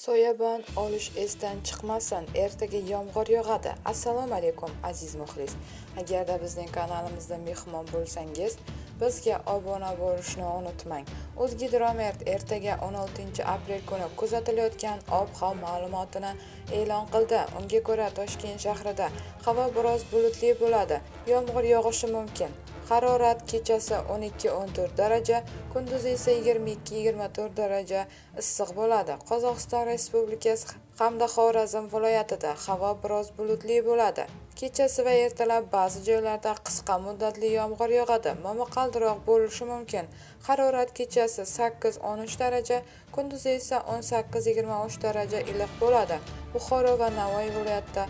Soyabon olish esdan chiqmasin, ertaga yomg'ir yog'adi. Assalomu alaykum aziz muxlis. Agarda bizning kanalimizda mehmon bo'lsangiz, bizga obuna bo'lishni unutmang. O'zgidromet ertaga 16-aprel kuni kuzatilayotgan ob-havo ma'lumotini e'lon qildi. Unga ko'ra Toshkent shahrida havo biroz bulutli bo'ladi. Yomg'ir yog'ishi mumkin. Harorat kechasi 12-14 daraja, kunduzi esa 22-24 daraja issiq bo'ladi. Qozog'iston Respublikasi hamda Xorazm viloyatida havo biroz bulutli bo'ladi. Kechasi va ertalab ba'zi joylarda qisqa muddatli yomg'ir yog'adi. Momaqaldiroq bo'lishi mumkin. Harorat kechasi 8-13 daraja, kunduzi esa 18-23 daraja iliq bo'ladi. Buxoro va Navoiy viloyatida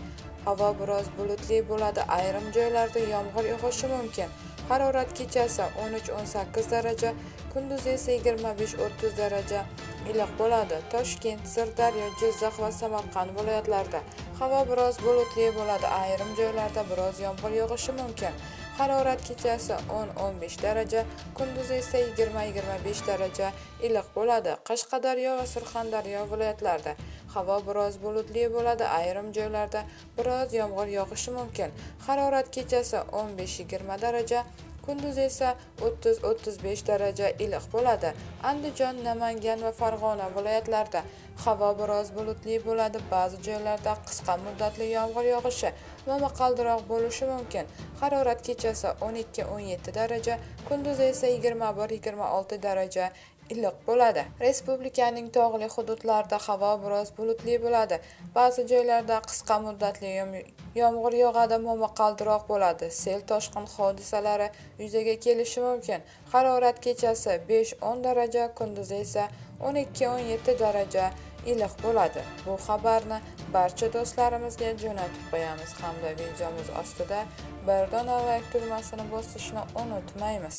havo biroz bulutli bo'ladi. Ayrim joylarda yomg'ir yog'ishi mumkin. Harorat kechasi 13-18 daraja, kunduzi esa 25-30 daraja iliq bo'ladi. Toshkent, Sirdaryo, Jizzax va Samarqand viloyatlarida havo biroz bulutli bo'ladi. Ayrim joylarda biroz yomg'ir yog'ishi mumkin. Harorat kechasi 10-15 daraja, kunduzi esa 20-25 daraja iliq bo'ladi. Qashqadaryo va Surxondaryo viloyatlarida havo biroz bulutli bo'ladi. Ayrim joylarda biroz yomg'ir yog'ishi mumkin. Harorat kechasi 15-20 daraja, kunduzi esa 30-35 daraja iliq bo'ladi. Andijon, Namangan va Farg'ona viloyatlarida havo biroz bulutli bo'ladi. Ba'zi joylarda qisqa muddatli yomg'ir yog'ishi momaqaldiroq bo'lishi mumkin. Harorat kechasi 12-17 daraja, kunduzi esa 21-26 daraja iliq bo'ladi. Respublikaning tog'li hududlarida havo biroz bulutli bo'ladi. Ba'zi joylarda qisqa muddatli yomg'ir yog'adi, momaqaldiroq bo'ladi. Sel toshqin hodisalari yuzaga kelishi mumkin. Harorat kechasi 5-10 daraja, kunduzi esa 12-17 daraja iliq bo'ladi. Bu xabarni barcha do'stlarimizga jo'natib qo'yamiz hamda videomiz ostida bir dona like tugmasini bosishni unutmaymiz.